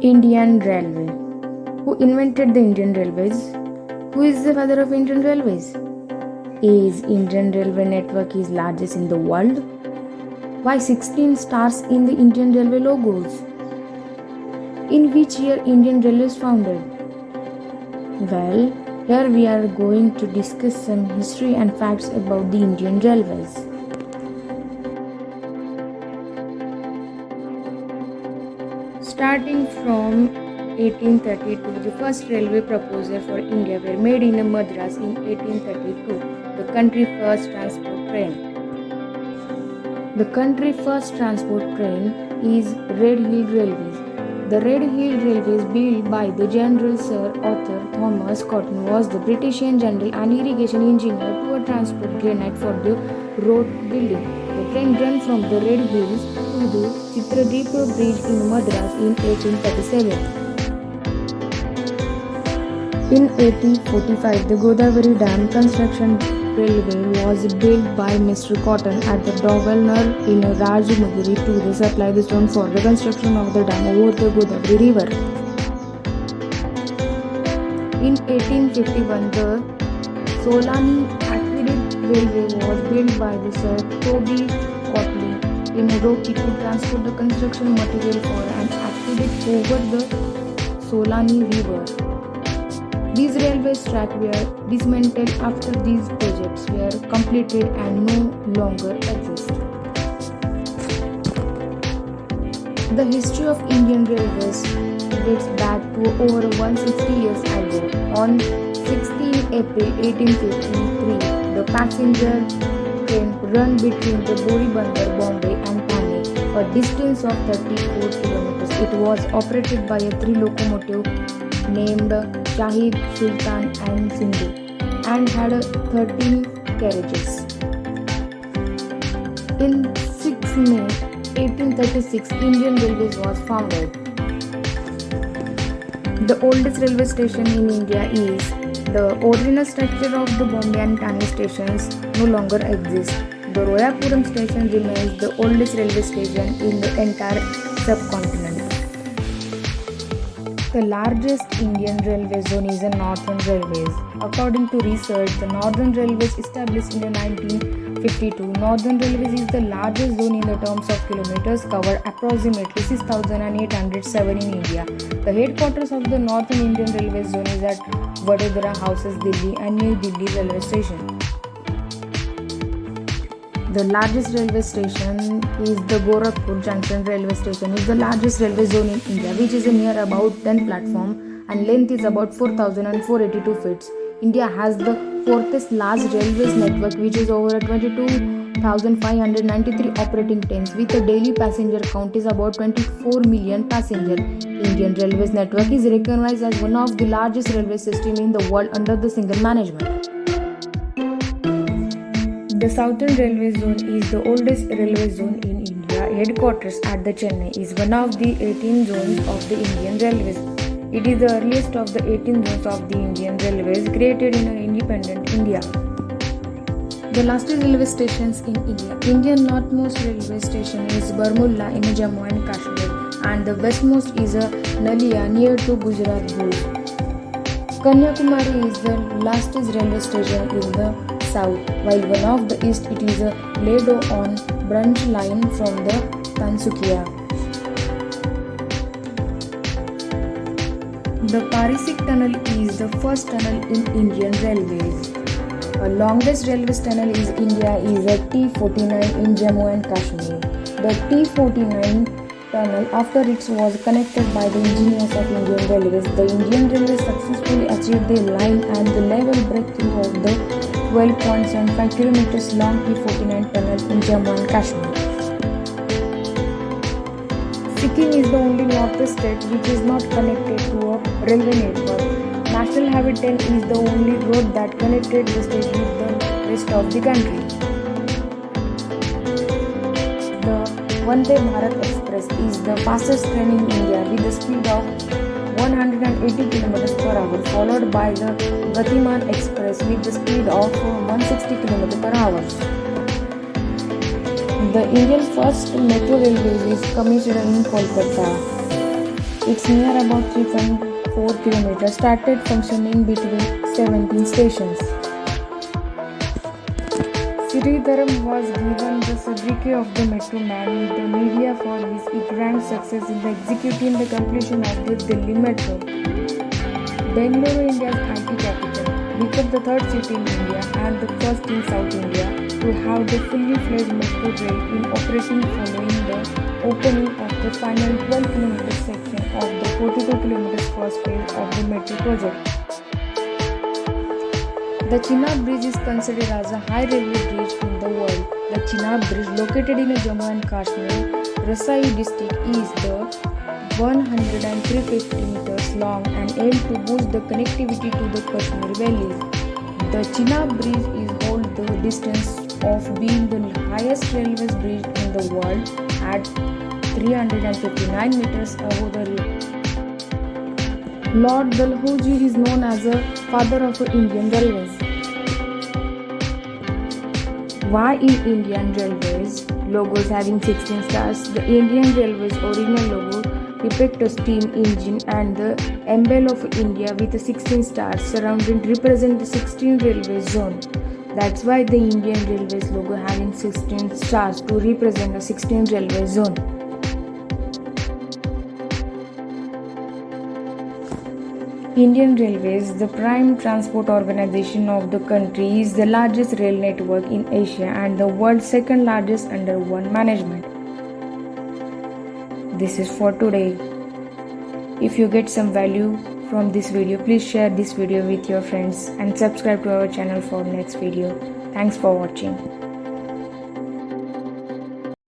Indian Railway. Who invented the Indian Railways? Who is the father of Indian Railways? Is Indian Railway network is largest in the world? Why 16 stars in the Indian Railway logos? In which year Indian Railways founded? Well, here we are going to discuss some history and facts about the Indian Railways. Starting from 1832, the first railway proposals for India were made in Madras in 1832, the country's first transport train. The country's first transport train is Red Hill Railways. The Red Hill Railways, built by the General Sir Arthur Thomas Cotton, was the British general and irrigation engineer to transport granite for the road building. The train ran from the Red Hills to the Chitradeep Bridge in Madras in 1837. In 1845, the Godavari Dam construction railway was built by Mr. Cotton at the Dovelnar in Rajmundry to supply the stone for the construction of the dam over the Godavari river. In 1851, the Solani Aqueduct Railway was built by the Sir Toby Cotley in Rocky to transport the construction material for an aqueduct over the Solani River. These railway tracks were dismantled after these projects were completed and no longer exist. The history of Indian Railways dates back to over 160 years ago. On 16 April 1853, the passenger train ran between the Boribandar, Bombay and Thane, a distance of 34 kilometers. It was operated by a 3-locomotive named Shahid, Sultan and Sindhu and had 13 carriages. In 6 May 1836, Indian Railways was founded. The oldest railway station in India is the original structure of the Bombay and Thane stations no longer exists. The Royapuram station remains the oldest railway station in the entire subcontinent. The largest Indian railway zone is the Northern Railways. According to research, the Northern Railways established in 1952. Northern Railways is the largest zone in the terms of kilometers covered, approximately 6,807 in India. The headquarters of the Northern Indian Railway Zone is at Vadodara Houses, Delhi and New Delhi Railway Station. The largest railway station is the Gorakhpur Junction Railway Station. It is the largest railway zone in India, which is near about 10 platforms and length is about 4,482 feet. India has the fourth largest railways network, which is over 22,593 operating trains, with a daily passenger count is about 24 million passengers. Indian Railways network is recognized as one of the largest railway systems in the world under the single management. The Southern Railway Zone is the oldest railway zone in India. Headquarters at the Chennai is one of the 18 zones of the Indian Railways. It is the earliest of the 18 zones of the Indian Railways created in an independent India. The largest railway stations in India. Indian northmost railway station is Barmulla in Jammu and Kashmir, and the westmost is Nalia near to Gujarat Bhuj. Kanyakumari is the largest railway station in the south, while one of the east it is Ledo on branch line from the Tansukia. The Parisik Tunnel is the first tunnel in Indian Railways. The longest railway tunnel in India is T49 in Jammu and Kashmir. The T49 tunnel, after it was connected by the engineers of Indian Railways, the Indian Railways successfully achieved the line and the level breakthrough of the 12.75 km long T49 tunnel in Jammu and Kashmir. Sikkim is the only northeast state which is not connected to a railway network. National Highway 10 is the only road that connected the state with the rest of the country. The Vande Bharat Express is the fastest train in India with a speed of 180 km per hour, followed by the Gatiman Express with the speed of 160 km per hour. The India's first metro railway is commissioned in Kolkata. It's near about 3.4 kilometers, started functioning between 17 stations. Sridharam was given the sobriquet of the Metro Man with the media for his grand success in executing the completion of the Delhi Metro. Bengaluru, India's IT capital, became the third city in India and the first in South India to have the fully fledged metro rail in operating following the opening of the final 12 km section of the 42 km first phase of the metro project. The Chenab Bridge is considered as a high railway bridge in the world. The Chenab Bridge, located in Jammu and Kashmir, Rasai district, is the 150 meters long and aimed to boost the connectivity to the Kashmir Valley. The Chenab Bridge is holds the distance of being the highest railway bridge in the world at 359 meters above the river. Lord Dalhousie is known as a father of Indian Railways. Why is Indian Railways logos having 16 stars? The Indian Railways original logo depicts a steam engine and the emblem of India with 16 stars surrounding represent the 16 railway zone. That's why the Indian Railways logo having 16 stars to represent the 16 railway zone. Indian Railways, the prime transport organization of the country, is the largest rail network in Asia and the world's second largest under one management. This is for today. If you get some value from this video, please share this video with your friends and subscribe to our channel for next video. Thanks for watching.